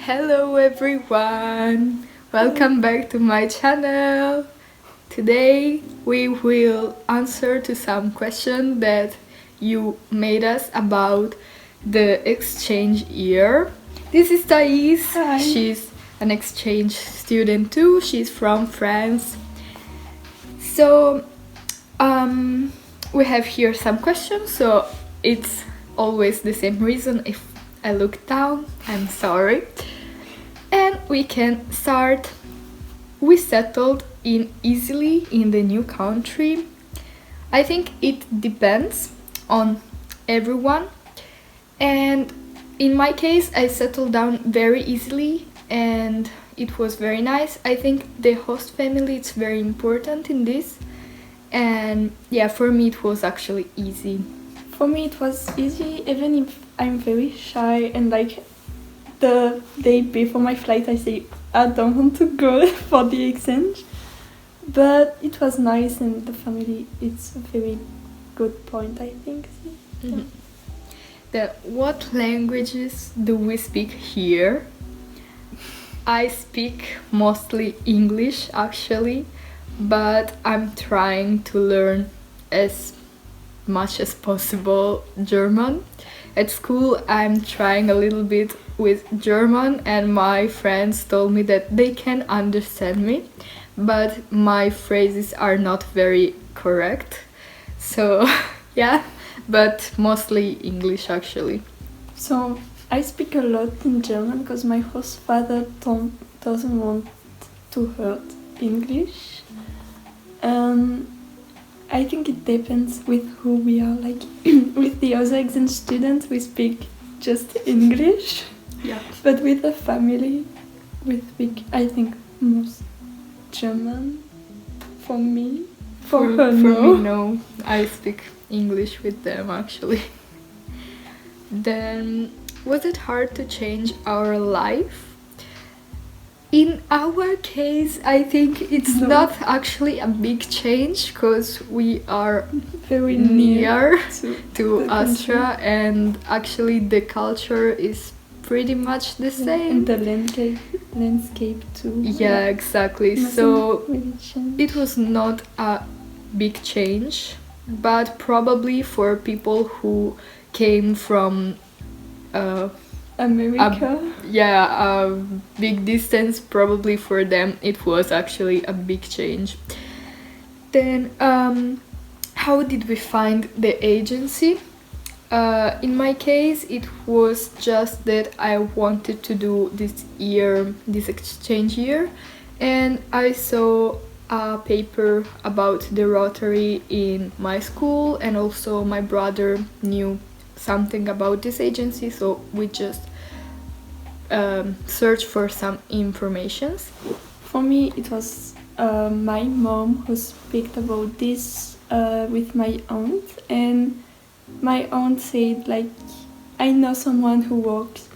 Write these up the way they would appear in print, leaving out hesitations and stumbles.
Hello everyone! Welcome back to my channel! Today we will answer to some questions that you made us about the exchange year. This is Thais. Hi. She's an exchange student too. She's from France. So we have here some questions, so it's always the same reason. If I look down, I'm sorry. And we can start. We settled in easily in the new country. I think it depends on everyone. And in my case, I settled down very easily and it was very nice. I think the host family is very important in this. And yeah, for me it was actually easy. For me it was easy, even if I'm very shy and like the day before my flight I say I don't want to go for the exchange. But it was nice and the family, it's a very good point, I think. Mm-hmm. Then what languages do we speak here? I speak mostly English actually, but I'm trying to learn as much as possible German. At school I'm trying a little bit with German and my friends told me that they can understand me, but my phrases are not very correct. So yeah, but mostly English actually. So I speak a lot in German because my host father doesn't want to hurt English. I think it depends with who we are. Like with the other exchange students, we speak just English. Yeah. But with the family, we speak, I think, most German. For me, for her, no. Me, no. I speak English with them actually. Then, was it hard to change our life? In our case, I think it's No. not actually a big change because we are Very near to to the Austria and actually the culture is pretty much the same. And the landscape too. Yeah, exactly. Nothing So really changed. it was not a big change, but probably for people who came from America. a big distance, probably for them it was actually a big change. Then how did we find the agency? In my case it was just that I wanted to do this exchange year, and I saw a paper about the Rotary in my school, and also my brother knew something about this agency, so we just searched for some informations. For me, it was my mom who spoke about this with my aunt, and my aunt said like, I know someone who works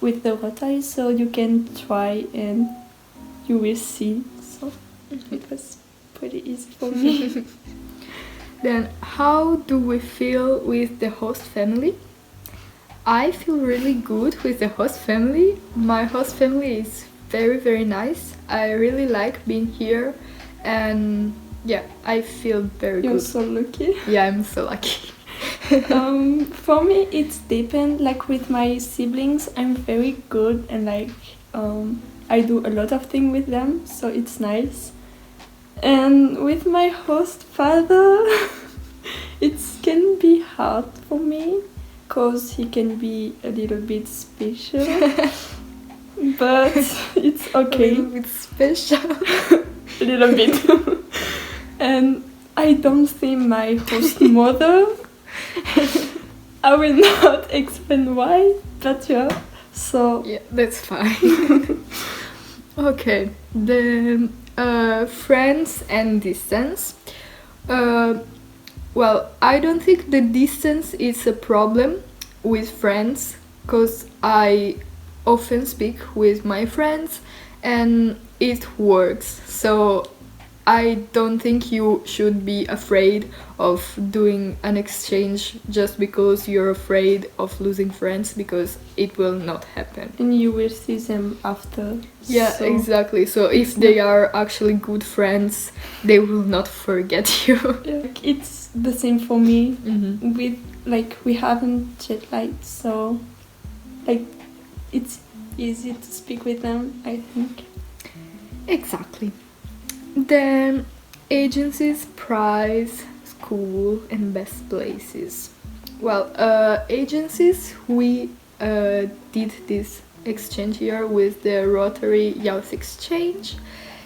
with the Rotary, so you can try and you will see. So it was pretty easy for me. Then how do we feel with the host family? I feel really good with the host family. My host family is very, very nice. I really like being here and yeah, I feel very You're good. so lucky. Yeah, I'm so lucky. For me, it's depend. Like with my siblings, I'm very good and like I do a lot of things with them, so it's nice. And with my host father, it can be hard for me because he can be a little bit special, but it's okay. A little bit special. A little bit. And I don't think my host mother. I will not explain why, but yeah. So Yeah, that's fine. Okay, then friends and distance. Well, I don't think the distance is a problem with friends because I often speak with my friends and it works. So I don't think you should be afraid of doing an exchange just because you're afraid of losing friends, because it will not happen. And you will see them after. Yeah, so exactly. So if they are actually good friends, they will not forget you. yeah, it's the same for me. Mm-hmm. With like we haven't jet lagged, so like it's easy to speak with them, I think. Exactly. Then agencies, price, school, and best places. Well, agencies, we did this exchange year with the Rotary Youth Exchange.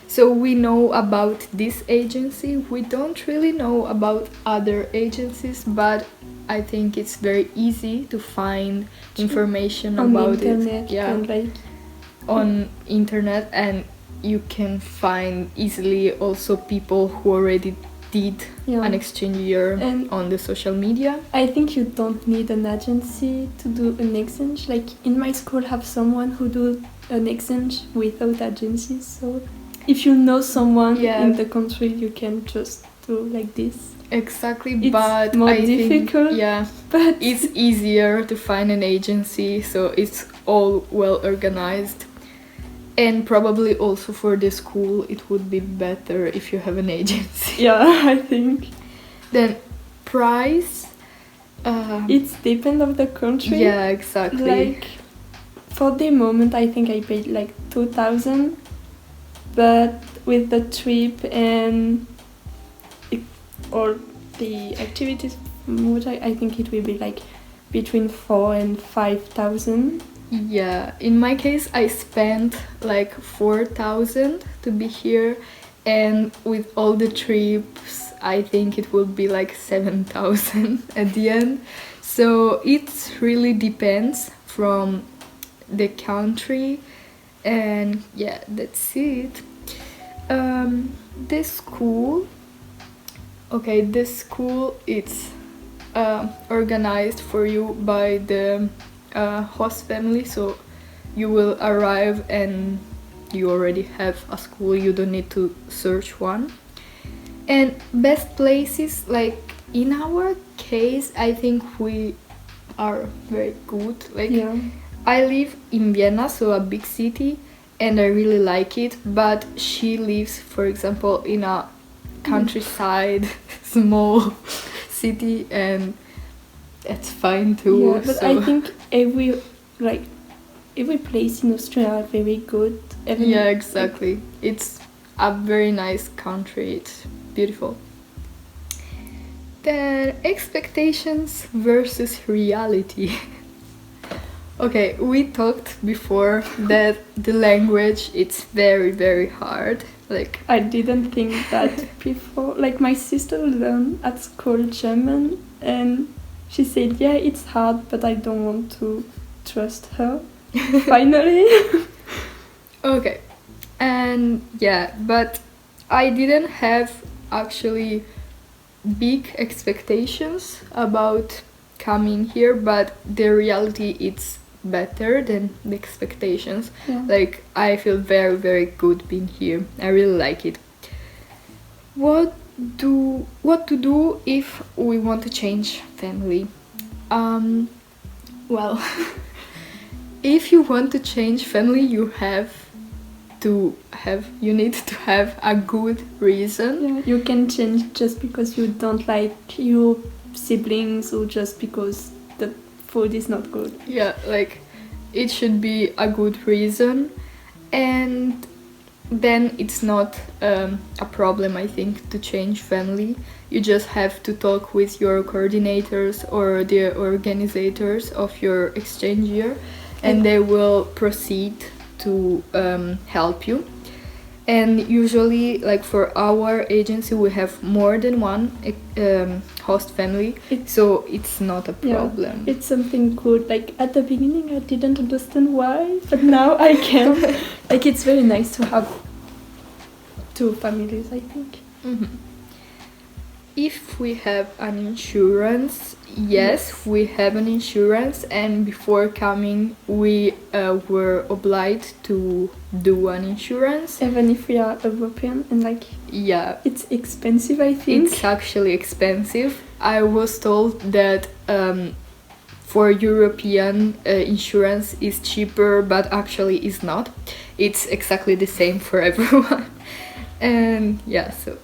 So we know about this agency. We don't really know about other agencies, but I think it's very easy to find information On about internet, it. Yeah, and like on internet, and you can find easily also people who already did yeah. an exchange year And on the social media. I think you don't need an agency to do an exchange. Like in my school, have someone who do an exchange without agencies. So if you know someone Yeah. in the country, you can just do like this. Exactly, It's but more I difficult, think, yeah, but it's easier to find an agency, so it's all well organized. And probably also for the school, it would be better if you have an agency. yeah, I think Then price. it's depend of the country. Yeah, exactly. Like for the moment, I think I paid like 2,000, but with the trip and all the activities, I think it will be like between 4 and 5,000. Yeah, in my case, I spent like 4,000 to be here, and with all the trips, I think it will be like 7,000 at the end. So it really depends from the country, and yeah, that's it. The school. Okay, this school, it's organized for you by the host family, so you will arrive and you already have a school, you don't need to search one. And best places, like in our case, I think we are very good. Like Yeah. I live in Vienna, so a big city, and I really like it, but she lives, for example, in a countryside small city, and that's fine too. Yeah, but so I think every place in Austria are very good. Even yeah, exactly. It's a very nice country. It's beautiful. Then expectations versus reality. Okay, we talked before that the language, it's very, very hard. Like I didn't think that before. Like my sister learned at school German, and she said, "Yeah, it's hard, but I don't want to trust her." Finally. okay, and yeah, but I didn't have actually big expectations about coming here, but the reality, it's better than the expectations. Yeah. Like I feel very, very good being here. I really like it. What to do if we want to change family? Well, if you want to change family, you need to have a good reason. Yeah, you can change just because you don't like your siblings or just because the food is not good. Yeah, like it should be a good reason, and then it's not a problem, I think, to change family. You just have to talk with your coordinators or the organizers of your exchange year, and they will proceed to help you. And usually, like for our agency, we have more than one host family, so it's not a problem. Yeah, it's something good. Like at the beginning, I didn't understand why, but now I can. Like it's very nice to have two families, I think. Mm-hmm. If we have an insurance, Yes, we have an insurance, and before coming, we were obliged to do an insurance. Even if we are European and like Yeah, it's expensive, I think. it's actually expensive. I was told that for European insurance is cheaper, but actually is not. It's exactly the same for everyone. And yeah, so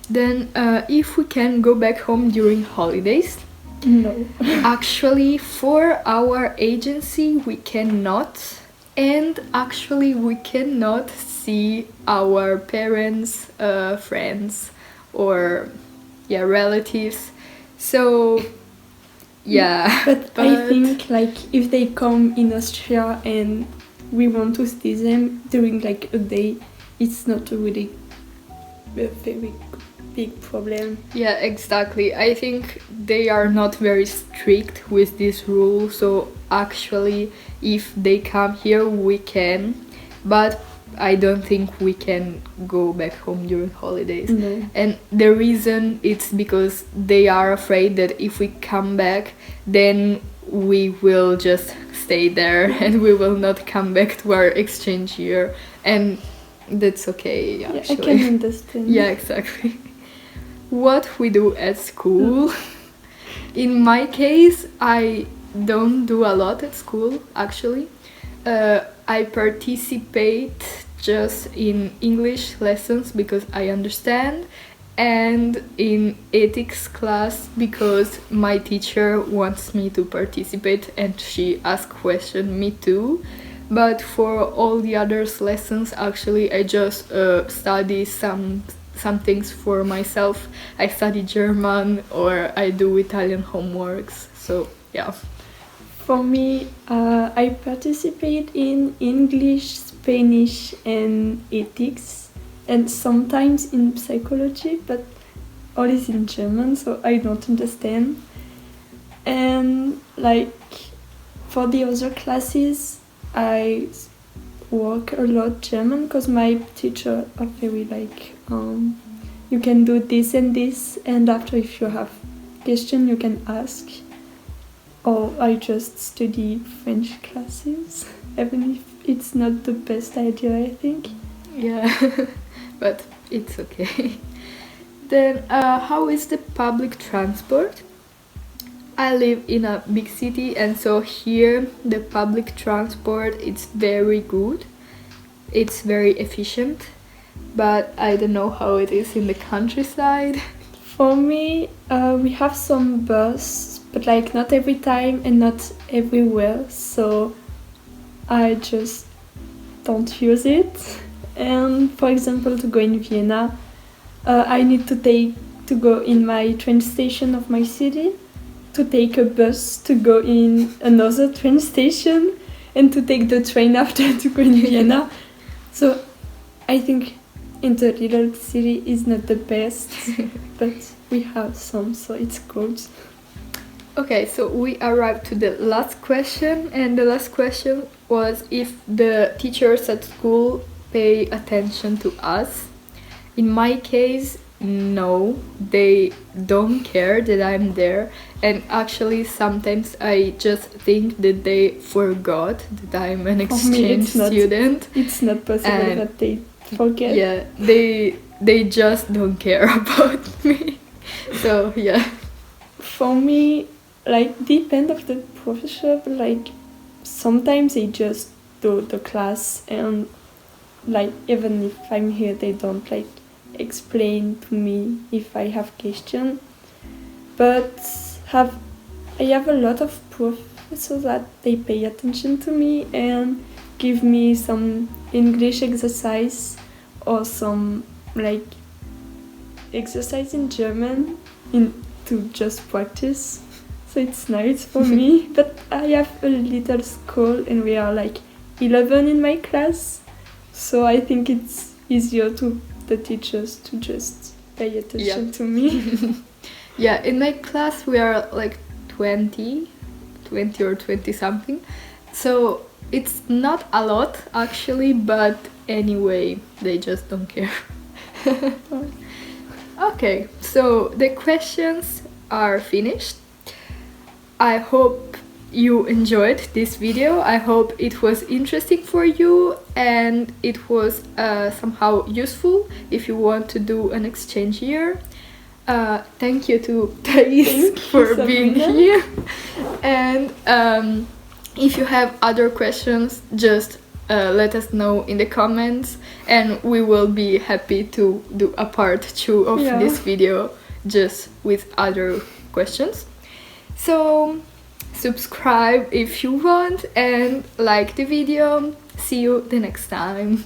then if we can go back home during holidays, No. actually for our agency we cannot, and actually we cannot see our parents, friends, or yeah, relatives. So yeah, But I think like if they come in Austria and we want to see them during like a day, it's not a really a very big problem. yeah, exactly. I think they are not very strict with this rule, so actually if they come here we can, but I don't think we can go back home during holidays. No. And the reason it's because they are afraid that if we come back, then we will just stay there and we will not come back to our exchange year. And that's okay, Yeah, I actually. can understand. Yeah, exactly. What we do at school. In my case, I don't do a lot at school, actually. I participate just in English lessons because I understand, and in ethics class because my teacher wants me to participate and she asks questions me too. But for all the others lessons, actually I just study some things for myself. I study German or I do Italian homeworks. So yeah. For me, I participate in English, Spanish, and ethics, and sometimes in psychology, but all is in German, so I don't understand. And like for the other classes, I work a lot German because my teacher are very like you can do this and this, and after if you have question you can ask. Or I just study French classes, even if it's not the best idea, I think. Yeah, but it's okay. Then, how is the public transport? I live in a big city, and so here the public transport it's very good. It's very efficient, but I don't know how it is in the countryside. For me, we have some bus, but like not every time and not everywhere, so I just don't use it. And for example, to go in Vienna, I need to go in my train station of my city, to take a bus to go in another train station, and to take the train after to go in Vienna. So I think in the little city is not the best, but we have some, so it's good. Okay, so we arrived to the last question, and the last question was if the teachers at school pay attention to us. In my case, no, they don't care that I'm there, and actually sometimes I just think that they forgot that I'm an exchange student. It's not possible And that they forget. Yeah, they just don't care about me. So yeah. For me, like depend of the professor, but like sometimes they just do the class, and like even if I'm here they don't like explain to me if I have question. But I have a lot of professors that they pay attention to me and give me some English exercise or some like exercise in German to just practice. So it's nice for me. But I have a little school and we are like 11 in my class. So I think it's easier to the teachers to just pay attention to me. Yeah, in my class we are like 20 or 20 something. So it's not a lot actually, but anyway, they just don't care. Okay, so the questions are finished. I hope you enjoyed this video. I hope it was interesting for you and it was somehow useful if you want to do an exchange year. Thank you to Thais for being here. And if you have other questions, just let us know in the comments and we will be happy to do a part 2 of this video just with other questions. So subscribe if you want and like the video. See you the next time.